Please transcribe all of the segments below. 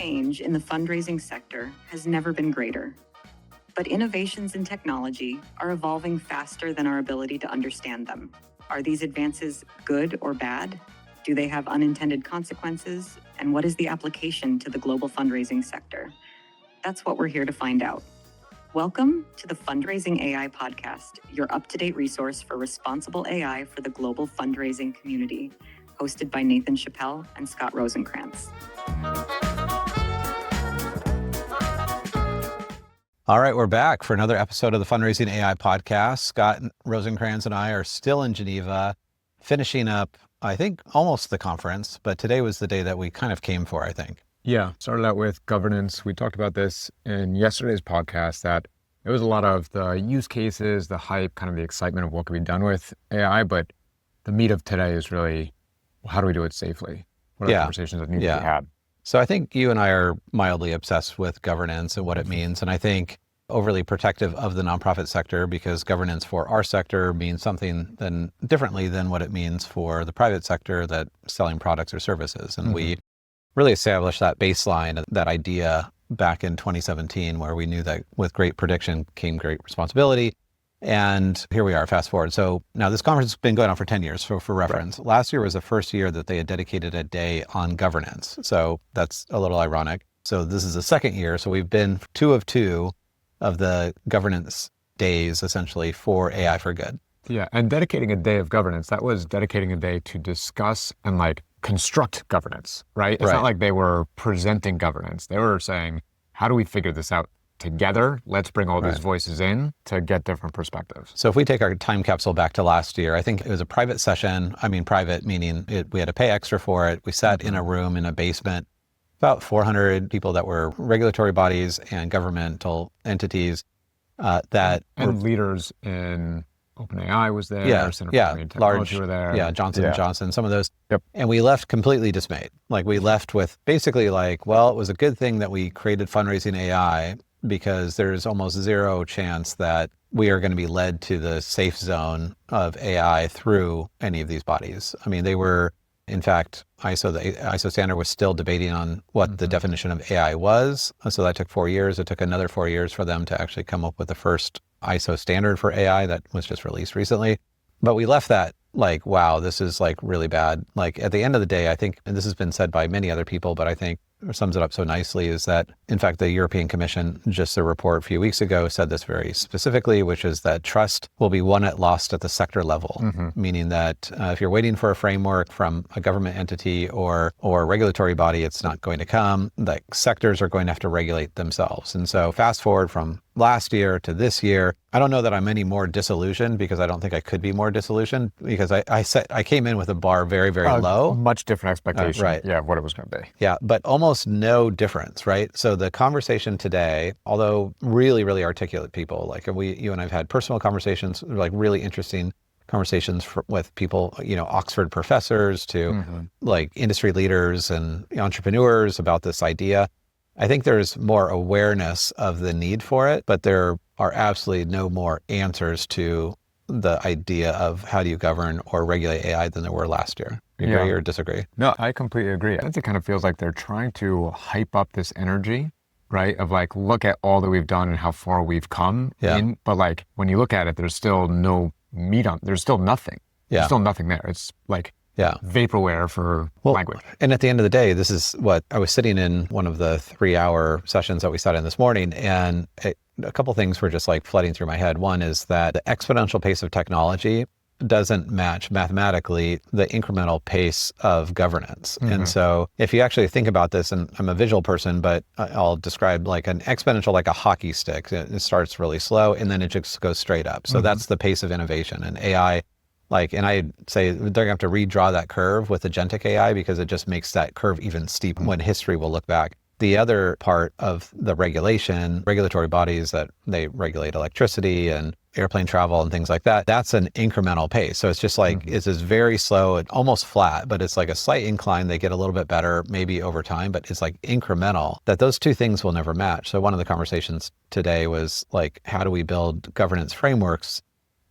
change in the fundraising sector has never been greater. But innovations in technology are evolving faster than our ability to understand them. Are these advances good or bad? Do they have unintended consequences? And what is the application to the global fundraising sector? That's what we're here to find out. Welcome to the Fundraising AI Podcast, your up-to-date resource for responsible AI for the global fundraising community, hosted by Nathan Chappell and Scott Rosenkrantz. All right, we're back for another episode of the Fundraising AI Podcast. Scott Rosenkrantz and I are still in Geneva, finishing up, I think, almost the conference, but today was the day that we kind of came for, I think. Yeah, started out with governance. We talked about this in yesterday's podcast, that it was a lot of the use cases, the hype, kind of the excitement of what could be done with AI, but the meat of today is really, how do we do it safely? What are the conversations that need to be had? So I think you and I are mildly obsessed with governance and what it means. And I think overly protective of the nonprofit sector, because governance for our sector means something then differently than what it means for the private sector that's selling products or services. And we really established that baseline, that idea back in 2017, where we knew that with great prediction came great responsibility. And here we are, fast forward. So now this conference has been going on for 10 years, for reference. Right. Last year was the first year that they had dedicated a day on governance. So that's a little ironic. So this is the second year. So we've been two of the governance days, essentially, for AI for Good. Yeah, and dedicating a day of governance, that was dedicating a day to discuss and construct governance, right? It's not like they were presenting governance. They were saying, how do we figure this out together? Let's bring all these voices in to get different perspectives. So if we take our time capsule back to last year, I think it was a private session. I mean, private meaning we had to pay extra for it. We sat in a room in a basement, about 400 people that were regulatory bodies and governmental entities and leaders in OpenAI was there. Center for Marine Technology were there. Yeah, Johnson & Johnson, some of those. Yep. And we left completely dismayed. We left with basically well, it was a good thing that we created fundraising AI, because there's almost zero chance that we are going to be led to the safe zone of AI through any of these bodies. I mean, they were, in fact, the ISO standard was still debating on what the definition of AI was. So that took 4 years. It took another 4 years for them to actually come up with the first ISO standard for AI that was just released recently. But we left that wow, this is really bad. At the end of the day, I think, and this has been said by many other people, but I think sums it up so nicely, is that, in fact, the European Commission, just a report a few weeks ago, said this very specifically, which is that trust will be won at lost at the sector level, meaning that if you're waiting for a framework from a government entity or a regulatory body, it's not going to come. Sectors are going to have to regulate themselves. And so fast forward from last year to this year, I don't know that I'm any more disillusioned, because I don't think I could be more disillusioned, because I came in with a bar very, very low. Much different expectation of what it was going to be. Yeah, but almost no difference, right? So the conversation today, although really, really articulate people, you and I've had personal conversations, really interesting conversations with people, Oxford professors to industry leaders and entrepreneurs about this idea. I think there's more awareness of the need for it, but there are absolutely no more answers to the idea of how do you govern or regulate AI than there were last year. You agree or disagree? No, I completely agree. I think it kind of feels like they're trying to hype up this energy, right? Of look at all that we've done and how far we've come. But when you look at it, there's still no meat on, there's still nothing. There's still nothing there. It's vaporware for language. And at the end of the day, this is what I was sitting in one of the 3-hour sessions that we sat in this morning, and a couple things were just flooding through my head. One is that the exponential pace of technology doesn't match mathematically the incremental pace of governance. And so if you actually think about this, and I'm a visual person, but I'll describe an exponential, like a hockey stick. It starts really slow and then it just goes straight up. So that's the pace of innovation. And AI, and I'd say they're gonna have to redraw that curve with agentic AI, because it just makes that curve even steep when history will look back. The other part of the regulatory bodies that they regulate electricity and airplane travel and things like that, that's an incremental pace. So it's just it's this very slow and almost flat, but it's a slight incline. They get a little bit better maybe over time, but it's incremental, that those two things will never match. So one of the conversations today was how do we build governance frameworks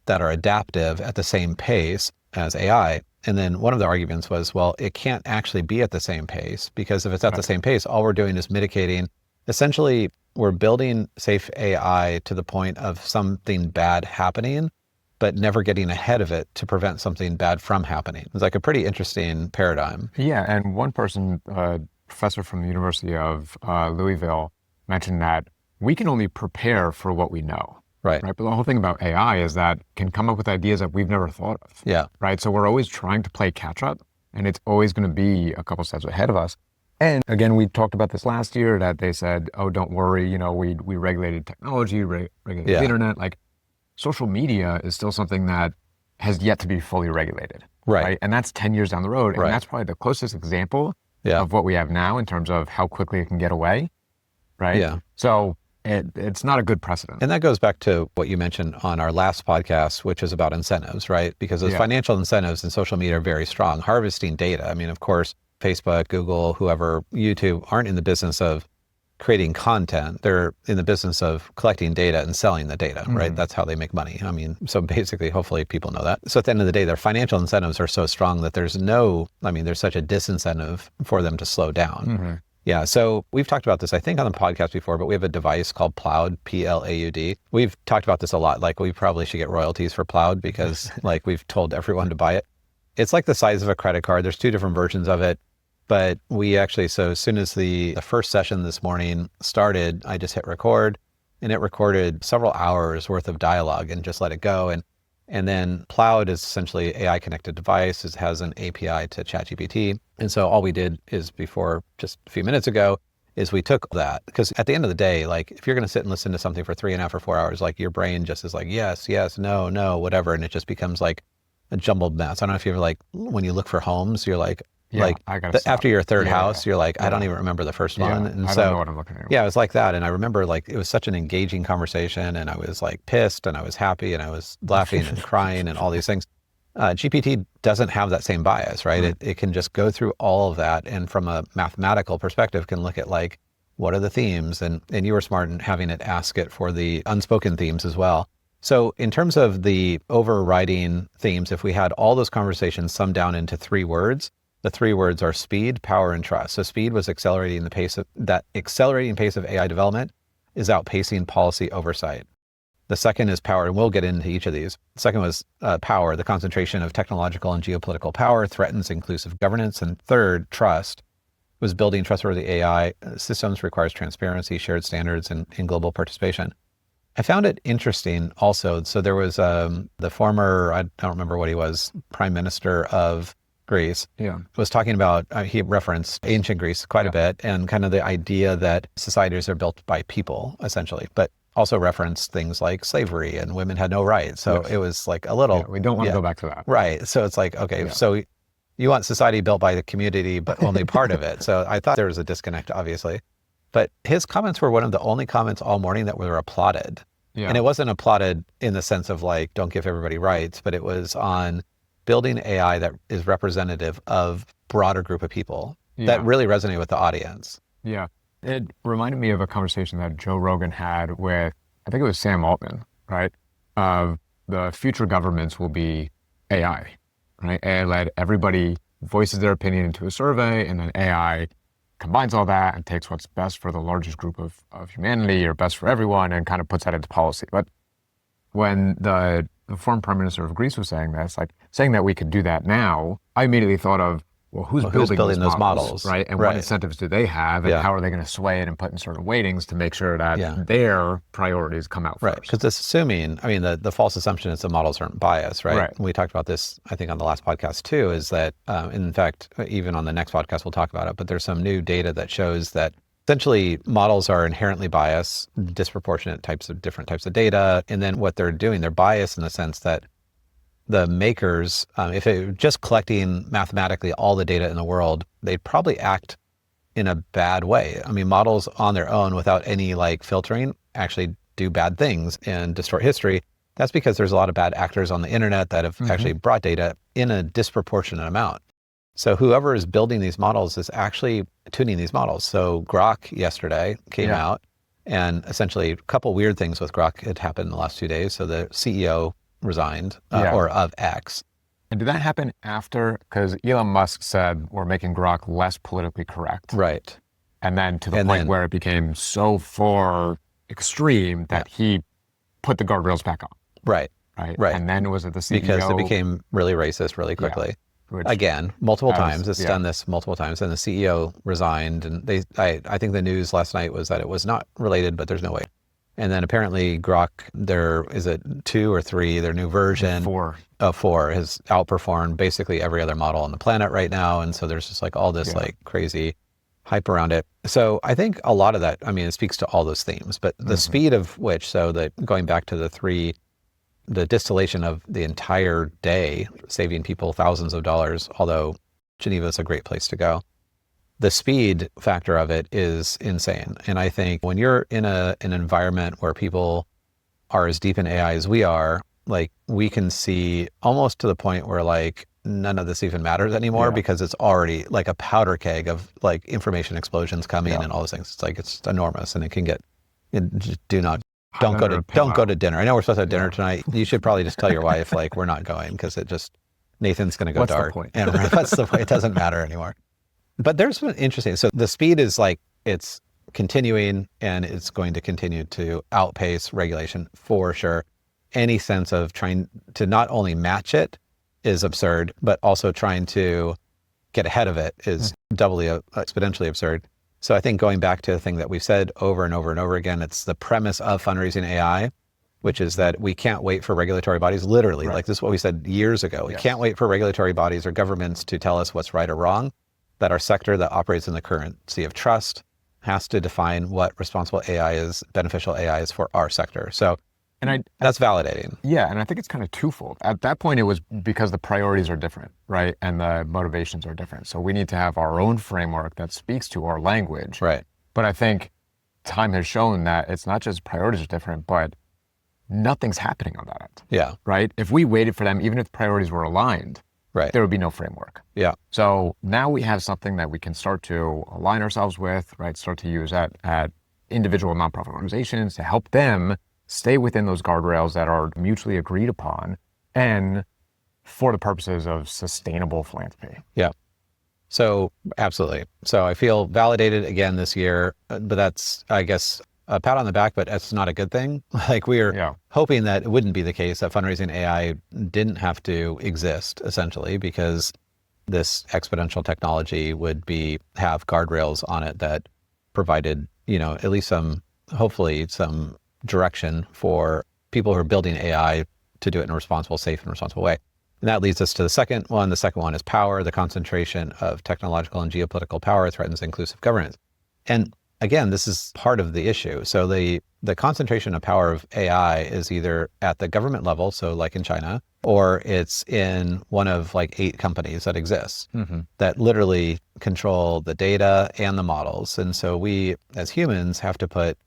that are adaptive at the same pace as AI? And then one of the arguments was, well, it can't actually be at the same pace, because if it's at the same pace, all we're doing is mitigating. Essentially, we're building safe AI to the point of something bad happening, but never getting ahead of it to prevent something bad from happening. It's like a pretty interesting paradigm. Yeah, and one person, professor from the University of Louisville, mentioned that we can only prepare for what we know. Right. But the whole thing about AI is that it can come up with ideas that we've never thought of. Yeah. Right. So we're always trying to play catch up, and it's always going to be a couple steps ahead of us. And again, we talked about this last year, that they said, oh, don't worry, we regulated technology, regulated the internet. Like, social media is still something that has yet to be fully regulated. Right. And that's 10 years down the road. And that's probably the closest example of what we have now in terms of how quickly it can get away. Right. Yeah. So it's not a good precedent. And that goes back to what you mentioned on our last podcast, which is about incentives, right? Because those financial incentives in social media are very strong. Harvesting data. I mean, of course, Facebook, Google, whoever, YouTube aren't in the business of creating content. They're in the business of collecting data and selling the data, right? That's how they make money. I mean, so basically, hopefully people know that. So at the end of the day, their financial incentives are so strong that there's such a disincentive for them to slow down. Yeah, so we've talked about this, I think, on the podcast before, but we have a device called Ploud, P-L-A-U-D. We've talked about this a lot. Like, we probably should get royalties for Ploud because like we've told everyone to buy it. It's like the size of a credit card. There's two different versions of it. But we actually, so as soon as the first session this morning started, I just hit record, and it recorded several hours worth of dialogue and just let it go. And then Ploud is essentially an AI connected device. It has an API to ChatGPT. And so all we did is, before just a few minutes ago, is we took that, because at the end of the day, like, if you're going to sit and listen to something for 3.5 or 4 hours, like, your brain just is like, yes, no, no, whatever. And it just becomes like a jumbled mess. I don't know if you ever, like, when you look for homes, you're like, after your third house, you're like, I don't even remember the first one. And I don't know what I'm looking at. Yeah, it was like that. And I remember, like, it was such an engaging conversation, and I was like pissed, and I was happy, and I was laughing and crying and all these things. GPT doesn't have that same bias, right? It can just go through all of that, and from a mathematical perspective can look at, like, what are the themes? And you were smart in having it ask it for the unspoken themes as well. So in terms of the overriding themes, if we had all those conversations summed down into 3 words, the 3 words are speed, power, and trust. So speed was accelerating pace of AI development is outpacing policy oversight. The second is power, and we'll get into each of these. The second was power. The concentration of technological and geopolitical power threatens inclusive governance. And third, trust, was building trustworthy AI systems requires transparency, shared standards, and global participation. I found it interesting also. So there was the former, I don't remember what he was, Prime Minister of Greece, was talking about, he referenced ancient Greece quite a bit, and kind of the idea that societies are built by people, essentially, but also referenced things like slavery and women had no rights. So it was like a little... we don't want to go back to that. Right. So it's like, okay, so you want society built by the community, but only part of it. So I thought there was a disconnect, obviously. But his comments were one of the only comments all morning that were applauded. Yeah. And it wasn't applauded in the sense of, like, don't give everybody rights, but it was on building AI that is representative of broader group of people that really resonate with the audience. Yeah. It reminded me of a conversation that Joe Rogan had with, I think it was Sam Altman, right? Of the future governments will be AI, right? AI-led, everybody voices their opinion into a survey, and then AI combines all that and takes what's best for the largest group of humanity, or best for everyone, and kind of puts that into policy. But when the former Prime Minister of Greece was saying this, like, saying that we could do that now, I immediately thought of, well, who's building those models, right? And what incentives do they have, and how are they going to sway it and put in certain weightings to make sure that their priorities come out first? Because it's assuming, I mean, the false assumption is the models aren't biased, right? And we talked about this, I think, on the last podcast too, is that, in fact, even on the next podcast, we'll talk about it, but there's some new data that shows that essentially models are inherently biased, different types of data. And then what they're doing, they're biased in the sense that the makers, if they were just collecting mathematically all the data in the world, they'd probably act in a bad way. I mean, models on their own without any, like, filtering actually do bad things and distort history. That's because there's a lot of bad actors on the internet that have actually brought data in a disproportionate amount. So whoever is building these models is actually tuning these models. So Grok yesterday came out, and essentially a couple weird things with Grok had happened in the last 2 days. So the CEO resigned, or of X. And did that happen after? Because Elon Musk said we're making Grok less politically correct. Right. And then to the And point then, where it became so far extreme that he put the guardrails back on. right. Right. Right. And then was it the CEO? Because it became really racist really quickly. Which Again, multiple has- times. It's yeah. done this multiple times. And the CEO resigned. And I think the news last night was that it was not related, but there's no way. And then apparently Grok, there is a 2 or 3, their new version 4. of 4 has outperformed basically every other model on the planet right now. And so there's just like all this like crazy hype around it. So I think a lot of that, I mean, it speaks to all those themes, but the speed of which, so that going back to the distillation of the entire day, saving people thousands of dollars, although Geneva is a great place to go. The speed factor of it is insane. And I think when you're in an environment where people are as deep in AI as we are, like we can see almost to the point where like none of this even matters anymore because it's already like a powder keg of like information explosions coming and all those things. It's like, it's enormous and it can get, just don't go to dinner. I know we're supposed to have dinner tonight. You should probably just tell your wife, like, we're not going because Nathan's going to go dark. What's the point? And what's the point? It doesn't matter anymore. But there's something interesting. So the speed is like, it's continuing and it's going to continue to outpace regulation for sure. Any sense of trying to not only match it is absurd, but also trying to get ahead of it is doubly exponentially absurd. So I think going back to the thing that we've said over and over and over again, it's the premise of fundraising AI, which is that we can't wait for regulatory bodies, literally, like this is what we said years ago. We can't wait for regulatory bodies or governments to tell us what's right or wrong, that our sector that operates in the currency of trust has to define what responsible AI is, beneficial AI is for our sector. So that's validating. Yeah, and I think it's kind of twofold. At that point, it was because the priorities are different, right? And the motivations are different. So we need to have our own framework that speaks to our language. Right. But I think time has shown that it's not just priorities are different, but nothing's happening on that. Yeah. Right? If we waited for them, even if the priorities were aligned, there would be no framework. Yeah. So now we have something that we can start to align ourselves with, right? Start to use at individual nonprofit organizations to help them stay within those guardrails that are mutually agreed upon and for the purposes of sustainable philanthropy. Yeah. So absolutely. So I feel validated again this year, but that's, I guess, a pat on the back, but that's not a good thing. Like we are hoping that it wouldn't be the case, that fundraising AI didn't have to exist essentially because this exponential technology would have guardrails on it that provided, at least hopefully some direction for people who are building AI to do it in a responsible, safe and responsible way. And that leads us to the second one. The second one is power. The concentration of technological and geopolitical power threatens inclusive governance. And again, this is part of the issue. So the concentration of power of AI is either at the government level, so like in China, or it's in one of like 8 companies that exist that literally control the data and the models. And so we as humans have to put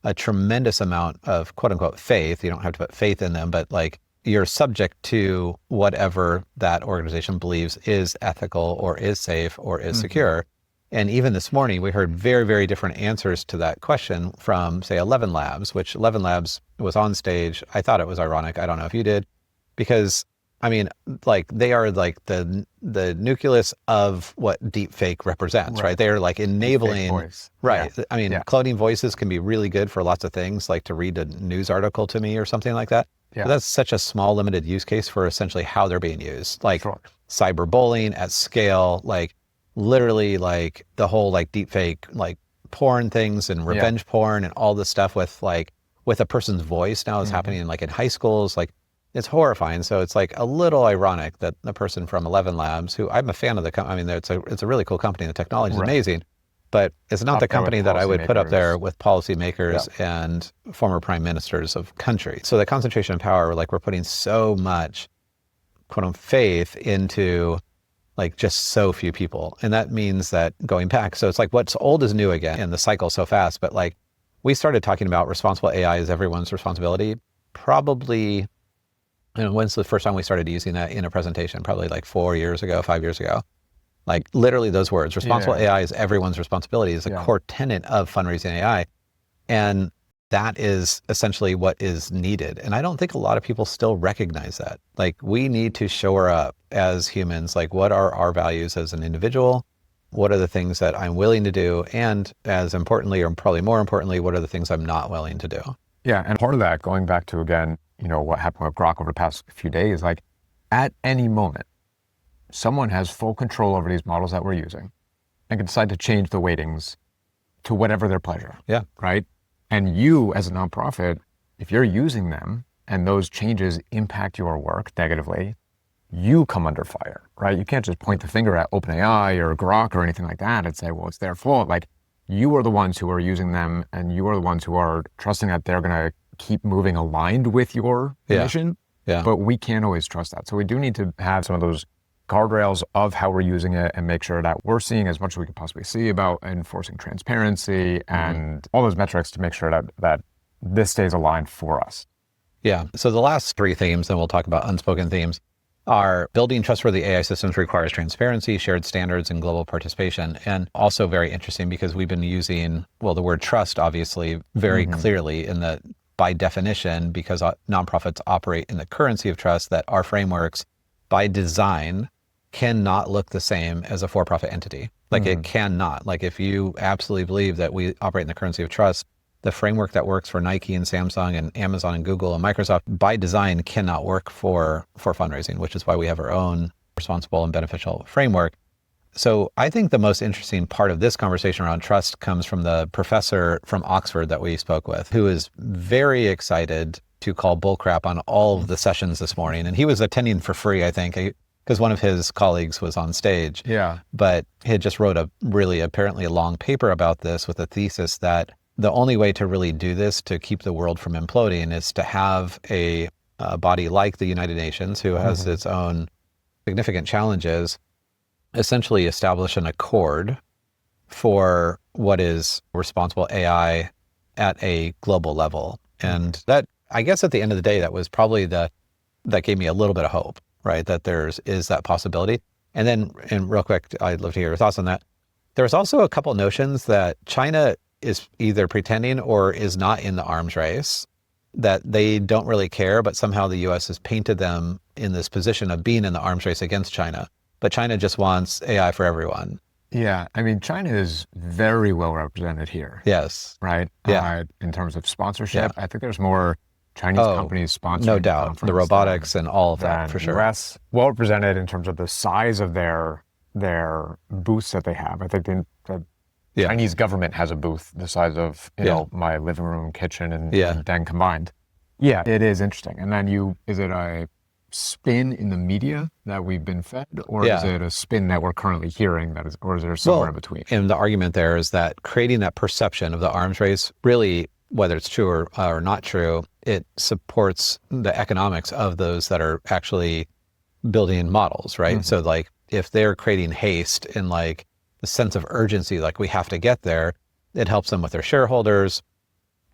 a tremendous amount of quote unquote faith. You don't have to put faith in them, but like you're subject to whatever that organization believes is ethical or is safe or is secure. And even this morning, we heard very, very different answers to that question from, say, 11 Labs, which 11 Labs was on stage. I thought it was ironic. I don't know if you did, because I mean, like they are like the nucleus of what deepfake represents, right? They are like enabling, right? Yeah. I mean, cloning voices can be really good for lots of things, like to read a news article to me or something like that. But that's such a small, limited use case for essentially how they're being used, like cyberbullying at scale, like literally like the whole like deepfake, like porn things and revenge porn and all this stuff with a person's voice now is happening like in high schools, like. It's horrifying. So it's like a little ironic that the person from 11 Labs, who I'm a fan of the company, I mean, it's a really cool company. The technology is amazing, but it's not the company that I would put up there with policymakers and former prime ministers of country. So the concentration of power, like we're putting so much quote unquote faith into like just so few people. And that means that going back, so it's like what's old is new again and the cycle so fast, but like we started talking about responsible AI as everyone's responsibility, probably. And when's the first time we started using that in a presentation? Probably like 4 years ago, 5 years ago. Like literally those words, responsible AI is everyone's responsibility is a core tenet of fundraising AI. And that is essentially what is needed. And I don't think a lot of people still recognize that. Like, we need to shore up as humans, like, what are our values as an individual? What are the things that I'm willing to do? And as importantly, or probably more importantly, what are the things I'm not willing to do? Yeah. And part of that, going back to, again, what happened with Grok over the past few days, like, at any moment, someone has full control over these models that we're using and can decide to change the weightings to whatever their pleasure. Yeah. Right. And you, as a nonprofit, if you're using them and those changes impact your work negatively, you come under fire, right? You can't just point the finger at OpenAI or Grok or anything like that and say, well, it's their fault. Like, you are the ones who are using them, and you are the ones who are trusting that they're going to keep moving aligned with your mission. Yeah. But we can't always trust that. So we do need to have some of those guardrails of how we're using it and make sure that we're seeing as much as we can possibly see about enforcing transparency and all those metrics to make sure that this stays aligned for us. Yeah. So the last three themes, and we'll talk about unspoken themes, are building trustworthy AI systems requires transparency, shared standards, and global participation. And also very interesting because we've been using, well, the word trust, obviously, very clearly in that, by definition, because nonprofits operate in the currency of trust, that our frameworks, by design, cannot look the same as a for-profit entity. Like, it cannot. Like, if you absolutely believe that we operate in the currency of trust, the framework that works for Nike and Samsung and Amazon and Google and Microsoft by design cannot work for fundraising, which is why we have our own responsible and beneficial framework. So I think the most interesting part of this conversation around trust comes from the professor from Oxford that we spoke with, who is very excited to call bullcrap on all of the sessions this morning. And he was attending for free, I think, because one of his colleagues was on stage. Yeah. But he had just wrote apparently a long paper about this with a thesis that the only way to really do this, to keep the world from imploding, is to have a body like the United Nations, who has its own significant challenges, essentially establish an accord for what is responsible AI at a global level. And that, I guess at the end of the day, that was probably that gave me a little bit of hope, right? That is that possibility. And then, and real quick, I'd love to hear your thoughts on that. There's also a couple notions that China is either pretending or is not in the arms race, that they don't really care, but somehow the US has painted them in this position of being in the arms race against China. But China just wants AI for everyone. Yeah. I mean, China is very well represented here. Yes. Right? Yeah. In terms of sponsorship, I think there's more Chinese companies sponsoring. No doubt. The robotics and all of that, for sure. US, well represented in terms of the size of their booths that they have. I think the Chinese government has a booth the size of my living room, kitchen, and den combined. Yeah, it is interesting. And then is it a spin in the media that we've been fed, or is it a spin that we're currently hearing or is there somewhere in between? And the argument there is that creating that perception of the arms race, really, whether it's true or not true, it supports the economics of those that are actually building models, right? So like, if they're creating haste and like the sense of urgency, like we have to get there, it helps them with their shareholders.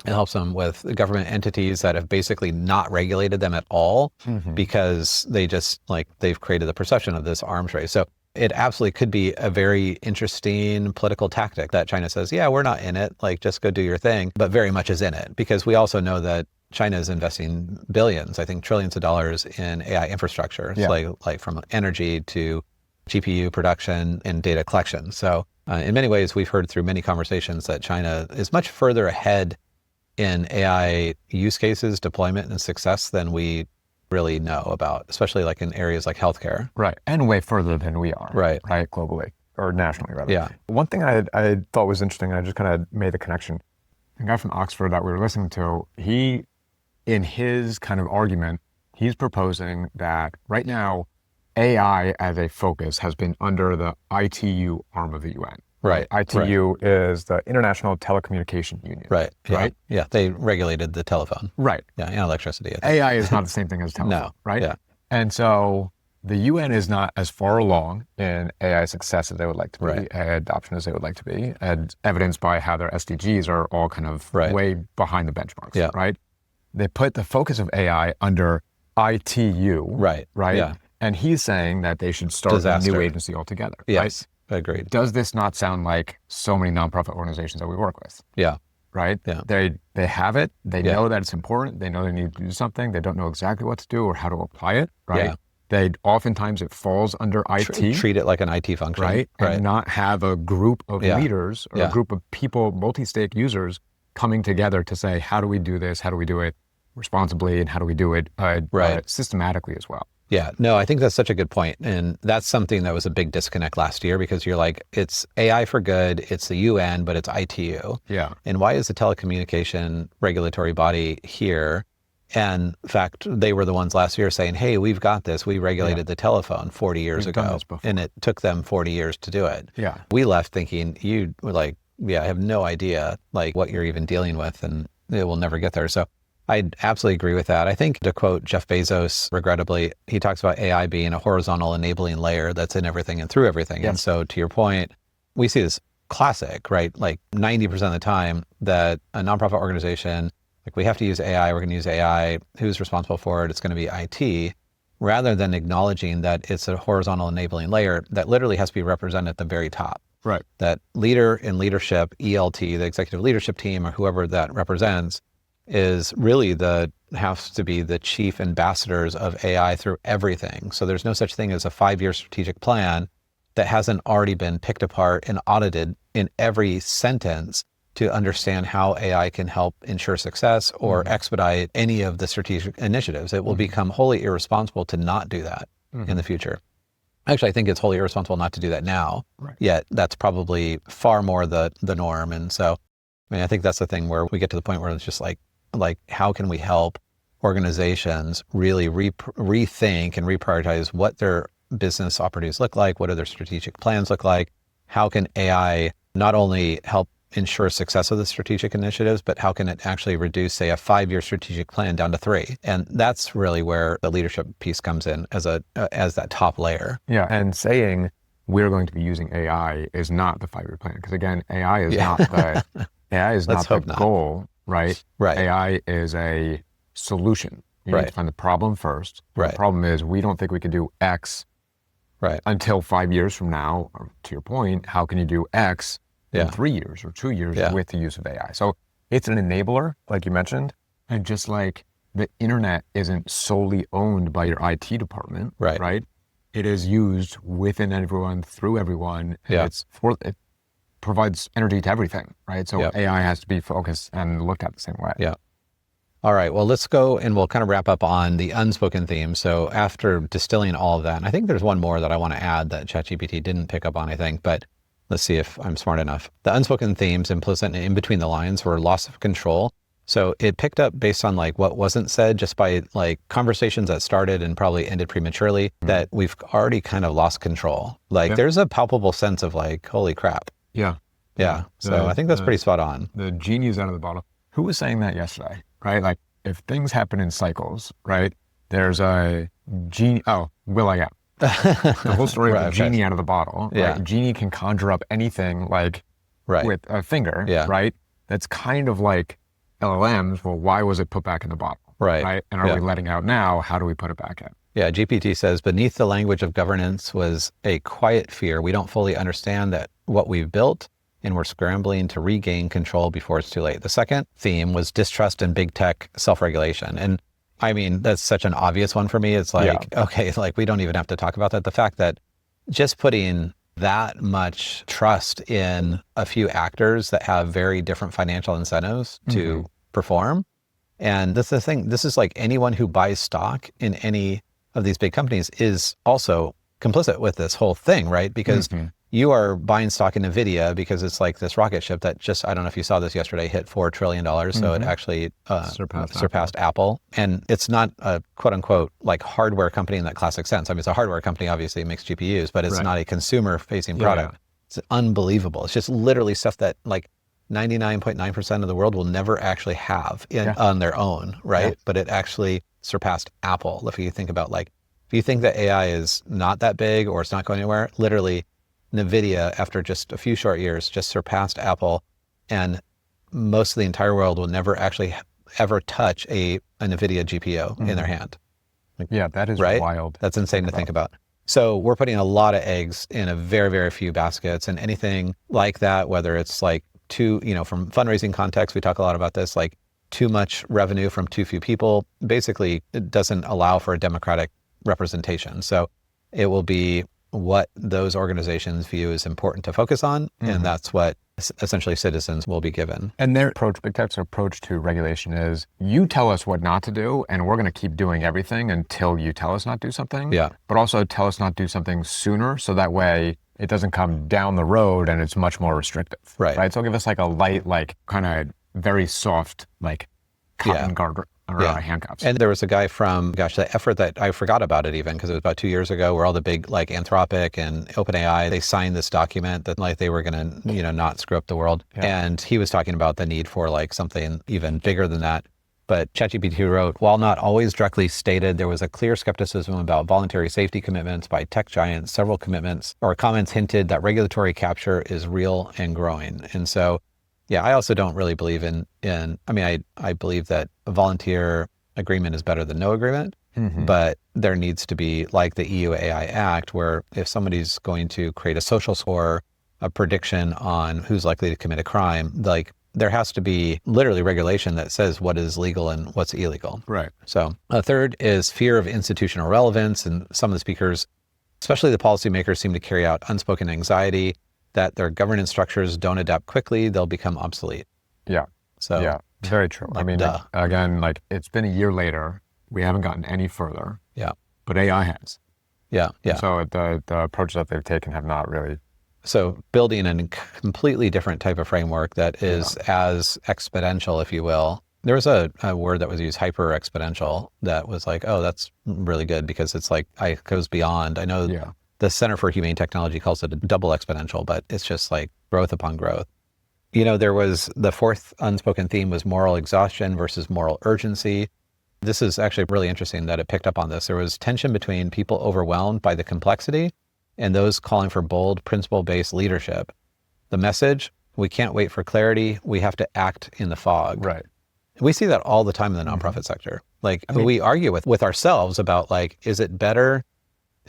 It helps them with the government entities that have basically not regulated them at all because they've created the perception of this arms race. So it absolutely could be a very interesting political tactic that China says, yeah, we're not in it, like just go do your thing, but very much is in it, because we also know that China is investing billions, I think trillions of dollars in AI infrastructure, like from energy to GPU production and data collection. So in many ways, we've heard through many conversations that China is much further ahead in AI use cases, deployment, and success than we really know about, especially like in areas like healthcare. Right, and way further than we are. Right, globally, or nationally rather. Yeah. One thing I thought was interesting, I just kind of made the connection. The guy from Oxford that we were listening to, he, in his kind of argument, he's proposing that right now, AI as a focus has been under the ITU arm of the UN. Right. ITU is the International Telecommunication Union. Right. Yeah. Right. Yeah. They regulated the telephone. Right. Yeah. And electricity. AI is not the same thing as telephone. No. Right. Yeah. And so the UN is not as far along in AI success as they would like to be, AI adoption as they would like to be, and evidenced by how their SDGs are all kind of way behind the benchmarks. Yeah. Right. They put the focus of AI under ITU. Right. Right. Yeah. And he's saying that they should start a new agency altogether. Yes. Right? Agreed. Does this not sound like so many nonprofit organizations that we work with? Yeah. right? Yeah. They have it. They know that it's important. They know they need to do something. They don't know exactly what to do or how to apply it, right? Yeah. Oftentimes it falls under IT. Treat it like an IT function. Right? And not have a group of leaders or a group of people, multi-stake users coming together to say, how do we do this? How do we do it responsibly? And how do we do it systematically as well? Yeah, no, I think that's such a good point. And that's something that was a big disconnect last year, because you're like, it's AI for good, it's the UN, but it's ITU. Yeah. And why is the telecommunication regulatory body here? And in fact, they were the ones last year saying, hey, we've got this. We regulated the telephone 40 years ago, and it took them 40 years to do it. Yeah. We left thinking, you were like, I have no idea like what you're even dealing with, and it will never get there. So I absolutely agree with that. I think, to quote Jeff Bezos, regrettably, he talks about AI being a horizontal enabling layer that's in everything and through everything. Yes. And so to your point, we see this classic, right? Like 90% of the time that a nonprofit organization, like, we have to use AI, we're going to use AI, who's responsible for it? It's going to be IT, rather than acknowledging that it's a horizontal enabling layer that literally has to be represented at the very top. Right. That leader in leadership, ELT, the executive leadership team, or whoever that represents, is really has to be the chief ambassadors of AI through everything. So there's no such thing as a 5-year strategic plan that hasn't already been picked apart and audited in every sentence to understand how AI can help ensure success or expedite any of the strategic initiatives. It will become wholly irresponsible to not do that in the future. Actually, I think it's wholly irresponsible not to do that now, yet that's probably far more the norm. And so, I mean, I think that's the thing where we get to the point where it's just like, how can we help organizations really rethink and reprioritize what their business opportunities look like? What do their strategic plans look like? How can AI not only help ensure success of the strategic initiatives, but how can it actually reduce, say, a 5-year strategic plan down to 3? And that's really where the leadership piece comes in as that top layer. Yeah, and saying we're going to be using AI is not the 5-year plan, because again, AI is not the goal, right? Right. AI is a solution. You need to find the problem first. The problem is we don't think we can do X until 5 years from now. Or to your point, how can you do X in 3 years or 2 years with the use of AI? So it's an enabler, like you mentioned, and just like the internet isn't solely owned by your IT department, right? It is used within everyone, through everyone. And it provides energy to everything, right? So AI has to be focused and looked at the same way. Yeah. All right, well, let's go and we'll kind of wrap up on the unspoken theme. So after distilling all of that, and I think there's one more that I want to add that ChatGPT didn't pick up on, I think, but let's see if I'm smart enough. The unspoken themes implicit in between the lines were loss of control. So it picked up based on like what wasn't said, just by like conversations that started and probably ended prematurely, that we've already kind of lost control. Like there's a palpable sense of like, holy crap. Yeah. So I think that's pretty spot on. The genie's out of the bottle. Who was saying that yesterday, right? Like, if things happen in cycles, right? There's a genie. Oh, Will.i.am. The whole story of the genie out of the bottle. Right? Genie can conjure up anything like with a finger, right? That's kind of like LLMs. Well, why was it put back in the bottle? Right? And are we letting out now? How do we put it back in? Yeah, GPT says, beneath the language of governance was a quiet fear. We don't fully understand that what we've built, and we're scrambling to regain control before it's too late. The second theme was distrust in big tech self-regulation. And I mean, that's such an obvious one for me. It's like, okay, like we don't even have to talk about that. The fact that just putting that much trust in a few actors that have very different financial incentives to perform. And that's the thing, this is like anyone who buys stock in any of these big companies is also complicit with this whole thing, right? Because you are buying stock in NVIDIA because it's like this rocket ship that just, I don't know if you saw this yesterday, hit $4 trillion. So it actually surpassed Apple. And it's not a quote unquote like hardware company in that classic sense. I mean, it's a hardware company, obviously it makes GPUs, but it's not a consumer facing product. It's unbelievable. It's just literally stuff that like 99.9% of the world will never actually have on their own, right? But it actually surpassed Apple. If you think about like, if you think that AI is not that big or it's not going anywhere, literally NVIDIA, after just a few short years, just surpassed Apple, and most of the entire world will never actually ever touch a NVIDIA GPU in their hand. Like, that is wild. That's insane to think about. So we're putting a lot of eggs in a very, very few baskets, and anything like that, whether it's like from fundraising context, we talk a lot about this, like too much revenue from too few people. Basically, it doesn't allow for a democratic representation. So it will be what those organizations view as important to focus on. And that's what essentially citizens will be given. And their approach, Big Tech's approach to regulation is, you tell us what not to do, and we're going to keep doing everything until you tell us not to do something. Yeah. But also tell us not to do something sooner, so that way it doesn't come down the road and it's much more restrictive. Right. So give us like a light, like kind of very soft, like cotton guard or handcuffs. And there was a guy from, the effort that I forgot about it even, because it was about 2 years ago, where all the big like Anthropic and OpenAI, they signed this document that like they were going to, not screw up the world. Yeah. And he was talking about the need for like something even bigger than that. But ChatGPT wrote, while not always directly stated, there was a clear skepticism about voluntary safety commitments by tech giants. Several commitments or comments hinted that regulatory capture is real and growing. And so, yeah, I also don't really believe I believe that a volunteer agreement is better than no agreement, but there needs to be like the EU AI Act, where if somebody's going to create a social score, a prediction on who's likely to commit a crime, like there has to be literally regulation that says what is legal and what's illegal. Right. So a third is fear of institutional relevance. And some of the speakers, especially the policymakers, seem to carry out unspoken anxiety that their governance structures don't adapt quickly, they'll become obsolete. Yeah. So yeah, very true. Like, I mean, again, like it's been a year later, we haven't gotten any further. Yeah. But AI has. Yeah. Yeah. So the approaches that they've taken have not really. So building a completely different type of framework that is as exponential, if you will. There was a word that was used, hyper exponential, that was like, oh, that's really good because it's like, it goes beyond. I know the Center for Humane Technology calls it a double exponential, but it's just like growth upon growth. There was the fourth unspoken theme was moral exhaustion versus moral urgency. This is actually really interesting that it picked up on this. There was tension between people overwhelmed by the complexity and those calling for bold, principle-based leadership. The message, we can't wait for clarity, we have to act in the fog. Right. We see that all the time in the nonprofit sector. Like we argue with ourselves about like, is it better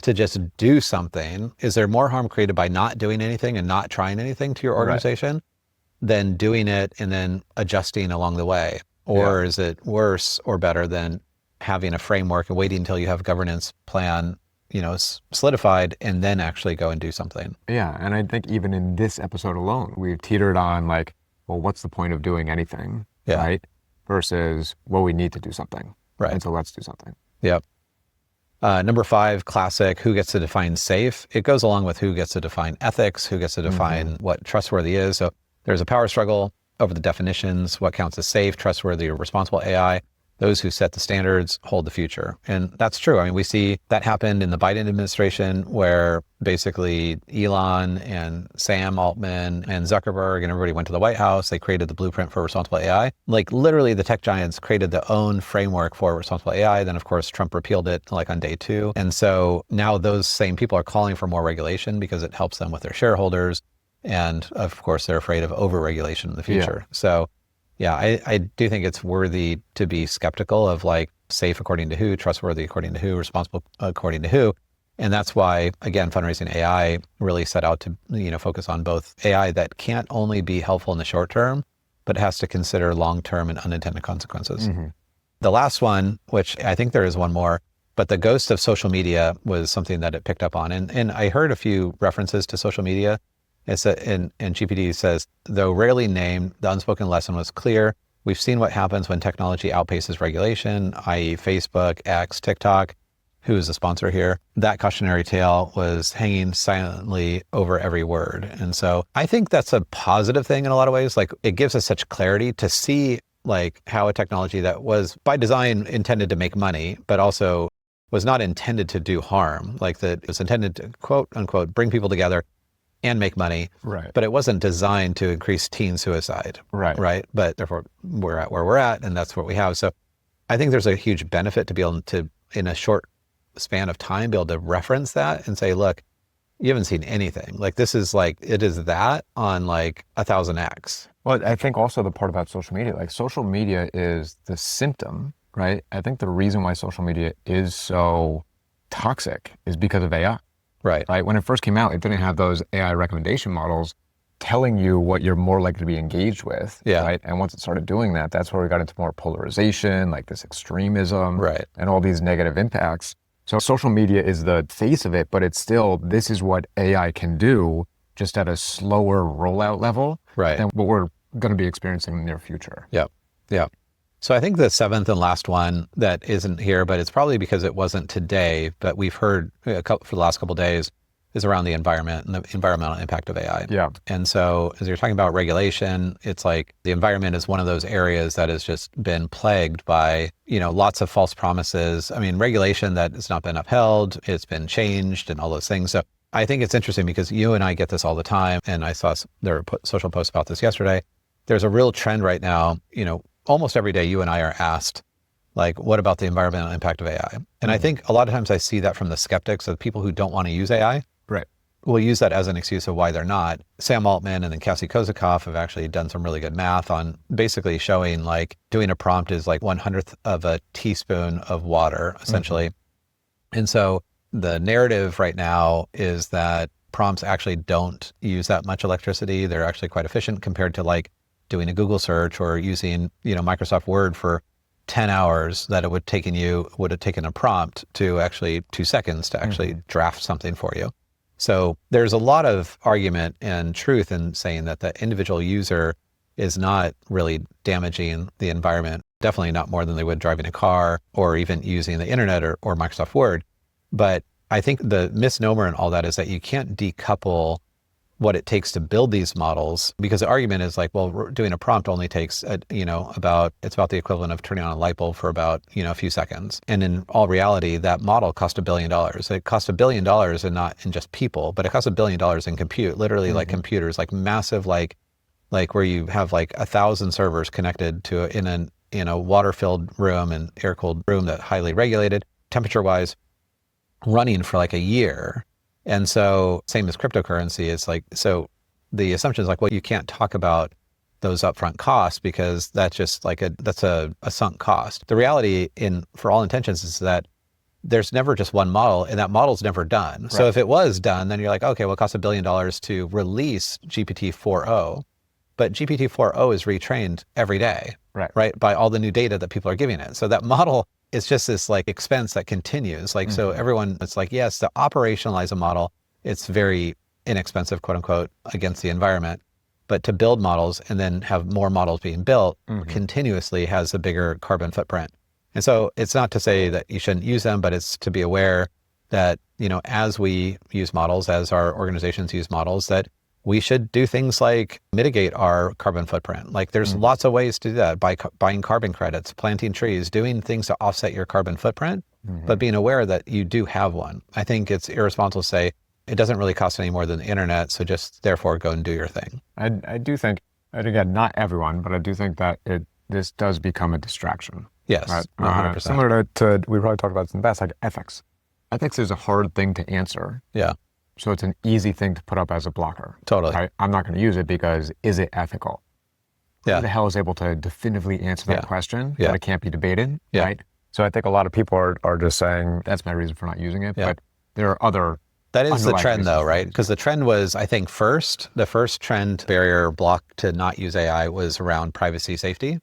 to just do something? Is there more harm created by not doing anything and not trying anything to your organization than doing it and then adjusting along the way? Or is it worse or better than having a framework and waiting until you have a governance plan solidified and then actually go and do something? Yeah. And I think even in this episode alone, we've teetered on like, well, what's the point of doing anything? Right. Versus, well, we need to do something. Right. And so let's do something. Yep. Number 5, classic, who gets to define safe? It goes along with who gets to define ethics, who gets to define what trustworthy is. So there's a power struggle over the definitions, what counts as safe, trustworthy, or responsible AI. Those who set the standards hold the future. And that's true. I mean, we see that happened in the Biden administration, where basically Elon and Sam Altman and Zuckerberg and everybody went to the White House. They created the blueprint for responsible AI. Like literally the tech giants created their own framework for responsible AI. Then of course, Trump repealed it like on day 2. And so now those same people are calling for more regulation because it helps them with their shareholders. And of course, they're afraid of over-regulation in the future. So yeah, I do think it's worthy to be skeptical of like safe according to who, trustworthy according to who, responsible according to who. And that's why, again, fundraising AI really set out to, focus on both AI that can't only be helpful in the short term, but has to consider long-term and unintended consequences. The last one, which I think there is one more, but the ghost of social media was something that it picked up on. And I heard a few references to social media. It's and GPT says, though rarely named, the unspoken lesson was clear. We've seen what happens when technology outpaces regulation, i.e. Facebook, X, TikTok, who is the sponsor here. That cautionary tale was hanging silently over every word. And so I think that's a positive thing in a lot of ways. Like it gives us such clarity to see like how a technology that was by design intended to make money, but also was not intended to do harm. Like that it was intended to quote unquote, bring people together and make money, but it wasn't designed to increase teen suicide, right? But therefore, we're at where we're at, and that's what we have. So I think there's a huge benefit to be able to, in a short span of time, be able to reference that and say, look, you haven't seen anything. Like this is like, it is that on like 1000x. Well, I think also the part about social media, like social media is the symptom, right? I think the reason why social media is so toxic is because of AI. Right. When it first came out, it didn't have those AI recommendation models telling you what you're more likely to be engaged with, Yeah. right? And once it started doing that, that's where we got into more polarization, like this extremism, Right. and all these negative impacts. So social media is the face of it, but it's still, this is what AI can do, just at a slower rollout level Right. than what we're going to be experiencing in the near future. Yep. Yeah. So I think the seventh and last one that isn't here, but it's probably because it wasn't today, but we've heard for the last couple of days, is around the environment and the environmental impact of AI. Yeah. And so as you're talking about regulation, it's like the environment is one of those areas that has just been plagued by, lots of false promises. I mean, regulation that has not been upheld, it's been changed and all those things. So I think it's interesting because you and I get this all the time. And I saw there were social posts about this yesterday. There's a real trend right now, almost every day you and I are asked, like, what about the environmental impact of AI? And I think a lot of times I see that from the skeptics, of people who don't want to use AI. Right. Will use that as an excuse of why they're not. Sam Altman and then Cassie Kozakov have actually done some really good math on basically showing like doing a prompt is like 1/100th of a teaspoon of water, essentially. And so the narrative right now is that prompts actually don't use that much electricity. They're actually quite efficient compared to like doing a Google search or using, Microsoft Word for 10 hours that it would have taken a prompt to actually 2 seconds to actually draft something for you. So there's a lot of argument and truth in saying that the individual user is not really damaging the environment, definitely not more than they would driving a car or even using the internet or Microsoft Word. But I think the misnomer in all that is that you can't decouple what it takes to build these models, because the argument is like, well, doing a prompt only takes, it's about the equivalent of turning on a light bulb for about, a few seconds. And in all reality, that model cost $1 billion. It costs $1 billion and not in just people, but it costs $1 billion in compute, literally like computers, like massive, like where you have like 1,000 servers connected to in a water-filled room and air-cooled room that highly regulated, temperature-wise, running for like a year. And so same as cryptocurrency, it's like, so the assumption is like, well, you can't talk about those upfront costs because that's just like that's a sunk cost. The reality for all intentions is that there's never just one model and that model's never done. Right. So if it was done, then you're like, okay, well, it costs $1 billion to release GPT-4o, but GPT-4o is retrained every day, right? By all the new data that people are giving it. So that model, it's just this like expense that continues. Like, so everyone, it's like, yes, to operationalize a model, it's very inexpensive, quote unquote, against the environment. But to build models and then have more models being built continuously has a bigger carbon footprint. And so it's not to say that you shouldn't use them, but it's to be aware that, as we use models, as our organizations use models, that we should do things like mitigate our carbon footprint. Like there's lots of ways to do that by buying carbon credits, planting trees, doing things to offset your carbon footprint, but being aware that you do have one. I think it's irresponsible to say it doesn't really cost any more than the internet, so just therefore go and do your thing. I do think, and again, not everyone, but I do think that this does become a distraction. Yes, right? 100%. Similar to, we probably talked about this in the past, like ethics. Ethics is a hard thing to answer. Yeah. So it's an easy thing to put up as a blocker. Totally. Right? I'm not going to use it because is it ethical? Yeah. Who the hell is able to definitively answer that question that it can't be debated? Yeah. Right? So I think a lot of people are just saying that's my reason for not using it. Yeah. But there are other. That is the trend though, right? Because the trend was, I think the first trend barrier block to not use AI was around privacy safety.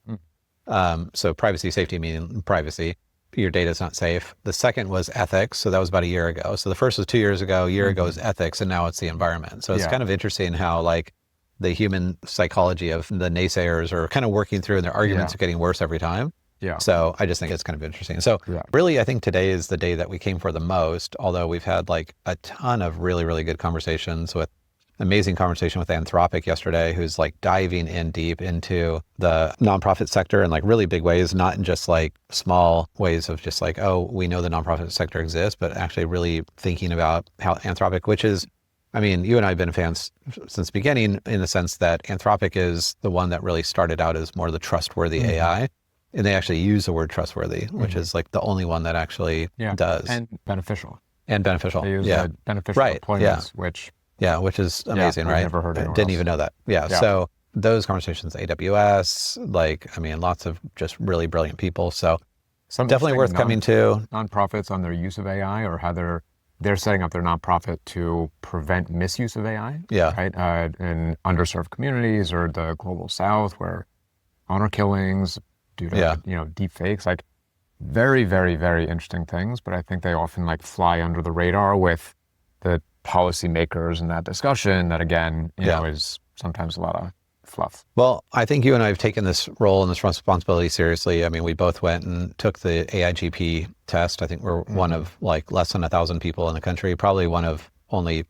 So privacy safety meaning privacy. Your data is not safe. The second was ethics. So that was about a year ago. So the first was 2 years ago, a year ago is ethics, and now it's the environment. So it's kind of interesting how like the human psychology of the naysayers are kind of working through and their arguments are getting worse every time. Yeah. So I just think it's kind of interesting. So really, I think today is the day that we came for the most, although we've had like a ton of really, really good conversations amazing conversation with Anthropic yesterday, who's like diving in deep into the nonprofit sector in like really big ways, not in just like small ways of just like, oh, we know the nonprofit sector exists, but actually really thinking about how Anthropic, which is, I mean, you and I have been fans since the beginning in the sense that Anthropic is the one that really started out as more the trustworthy AI. And they actually use the word trustworthy, which is like the only one that actually does. And beneficial. They use beneficial deployments, which is amazing, right? Never heard anyone Didn't else. even know that. So those conversations, AWS, like, I mean, lots of just really brilliant people. So definitely worth coming to. Nonprofits on their use of AI or how they're they're setting up their nonprofit to prevent misuse of AI. Yeah. Right. In underserved communities or the global South, where honor killings due to deep fakes, like very, very, very interesting things. But I think they often like fly under the radar with the policymakers in that discussion. That again, you know, is sometimes a lot of fluff. Well, I think you and I have taken this role and this responsibility seriously. I mean, we both went and took the AIGP test. I think we're one of like less than 1,000 people in the country, probably one of only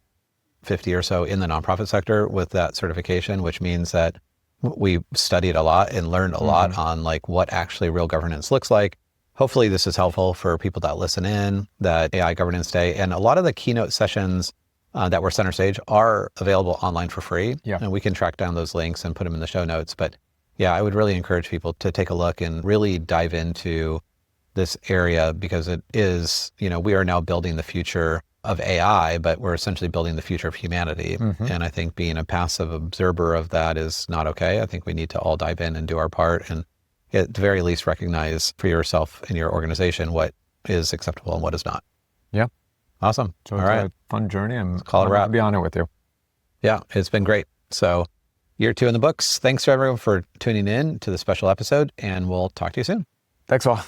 50 or so in the nonprofit sector with that certification, which means that we studied a lot and learned a lot on like what actually real governance looks like. Hopefully this is helpful for people that listen in, that AI Governance Day. And a lot of the keynote sessions that were center stage are available online for free. And we can track down those links and put them in the show notes. But yeah, I would really encourage people to take a look and really dive into this area, because it is, you know, we are now building the future of AI, but we're essentially building the future of humanity. And I think being a passive observer of that is not okay. I think we need to all dive in and do our part, and at the very least recognize for yourself and your organization what is acceptable and what is not. Yeah. Awesome. So it's a fun journey, and call it a wrap. To be on it with you. Yeah, it's been great. So year 2 in the books. Thanks to everyone for tuning in to the special episode, and we'll talk to you soon. Thanks all.